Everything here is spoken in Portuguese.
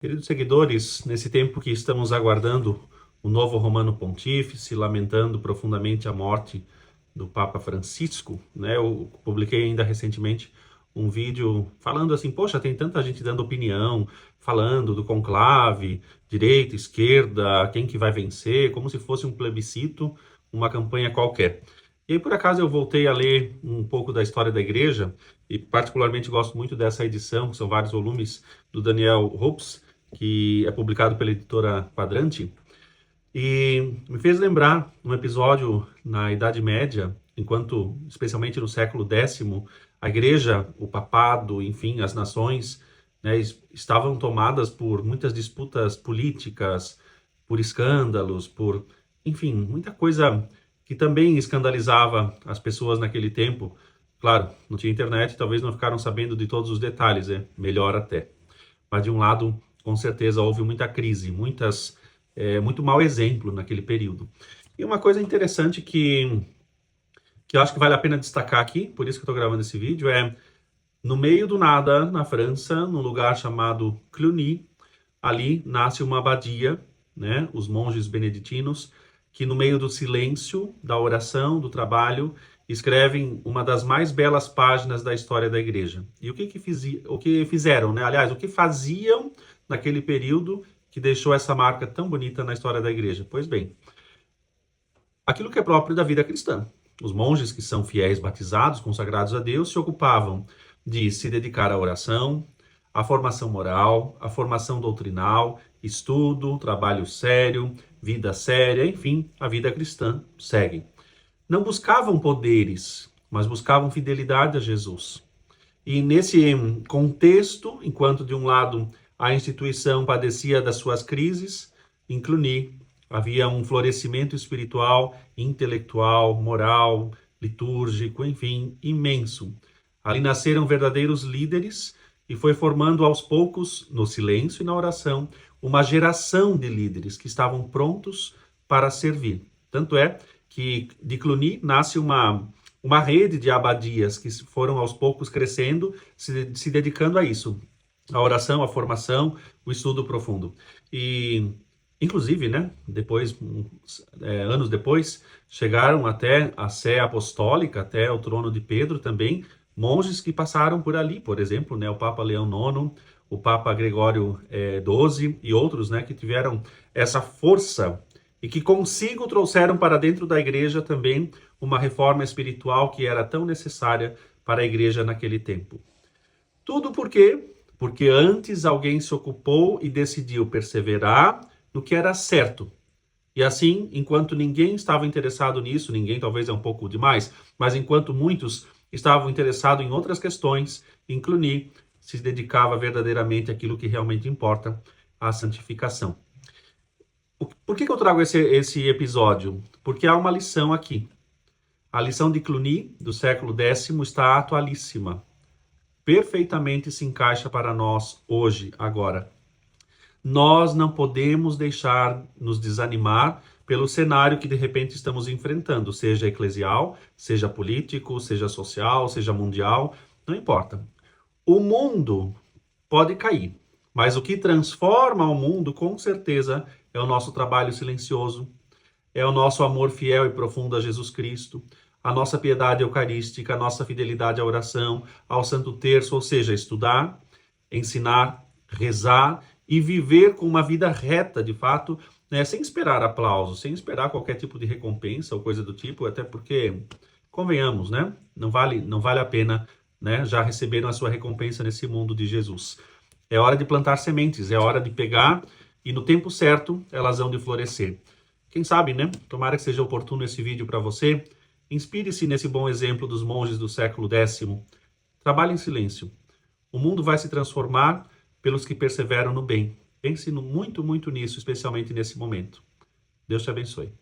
Queridos seguidores, nesse tempo que estamos aguardando o novo Romano Pontífice, lamentando profundamente a morte do Papa Francisco, né? Eu publiquei ainda recentemente um vídeo falando assim, poxa, tem tanta gente dando opinião, falando do conclave, direita, esquerda, quem que vai vencer, como se fosse um plebiscito, uma campanha qualquer. E aí, por acaso, eu voltei a ler um pouco da história da igreja, e particularmente gosto muito dessa edição, que são vários volumes do Daniel Hopes, que é publicado pela editora Quadrante, e me fez lembrar um episódio na Idade Média, enquanto, especialmente no século X, a igreja, o papado, enfim, as nações, né, estavam tomadas por muitas disputas políticas, por escândalos, por, enfim, muita coisa que também escandalizava as pessoas naquele tempo. Claro, não tinha internet, talvez não ficaram sabendo de todos os detalhes, melhor até. Mas de um lado, com certeza, houve muita crise, muito mau exemplo naquele período. E uma coisa interessante que eu acho que vale a pena destacar aqui, por isso que eu estou gravando esse vídeo, no meio do nada, na França, num lugar chamado Cluny, ali nasce uma abadia, né, os monges beneditinos, que no meio do silêncio, da oração, do trabalho, escrevem uma das mais belas páginas da história da igreja. E o que fizeram, né? Aliás, o que faziam naquele período que deixou essa marca tão bonita na história da igreja? Pois bem, aquilo que é próprio da vida cristã. Os monges que são fiéis batizados, consagrados a Deus, se ocupavam de se dedicar à oração, à formação moral, à formação doutrinal, estudo, trabalho sério, vida séria, enfim, a vida cristã segue. Não buscavam poderes, mas buscavam fidelidade a Jesus. E nesse contexto, enquanto de um lado a instituição padecia das suas crises, em Cluny havia um florescimento espiritual, intelectual, moral, litúrgico, enfim, imenso. Ali nasceram verdadeiros líderes e foi formando aos poucos, no silêncio e na oração, uma geração de líderes que estavam prontos para servir. Tanto é que de Cluny nasce uma rede de abadias que foram aos poucos crescendo, se dedicando a isso, a oração, a formação, o estudo profundo. E, inclusive, né, depois, anos depois, chegaram até a Sé Apostólica, até o trono de Pedro também, monges que passaram por ali, por exemplo, né, o Papa Leão IX, o Papa Gregório XII e outros, né, que tiveram essa força e que consigo trouxeram para dentro da igreja também uma reforma espiritual que era tão necessária para a igreja naquele tempo. Tudo por quê? Porque antes alguém se ocupou e decidiu perseverar no que era certo. E assim, enquanto ninguém estava interessado nisso, ninguém talvez é um pouco demais, mas enquanto muitos estavam interessados em outras questões, em Cluny se dedicava verdadeiramente àquilo que realmente importa, à santificação. Por que eu trago esse episódio? Porque há uma lição aqui. A lição de Cluny, do século X, está atualíssima. Perfeitamente se encaixa para nós hoje, agora. Nós não podemos deixar nos desanimar pelo cenário que de repente estamos enfrentando, seja eclesial, seja político, seja social, seja mundial, não importa. O mundo pode cair, mas o que transforma o mundo, com certeza, é o nosso trabalho silencioso, é o nosso amor fiel e profundo a Jesus Cristo, a nossa piedade eucarística, a nossa fidelidade à oração, ao Santo Terço, ou seja, estudar, ensinar, rezar e viver com uma vida reta, de fato, né, sem esperar aplausos, sem esperar qualquer tipo de recompensa ou coisa do tipo, até porque, convenhamos, né, não vale a pena, né, já receberam a sua recompensa nesse mundo de Jesus. É hora de plantar sementes, é hora de pegar e no tempo certo elas hão de florescer. Quem sabe, né? Tomara que seja oportuno esse vídeo para você. Inspire-se nesse bom exemplo dos monges do século X. Trabalhe em silêncio. O mundo vai se transformar pelos que perseveram no bem. Pense muito, muito nisso, especialmente nesse momento. Deus te abençoe.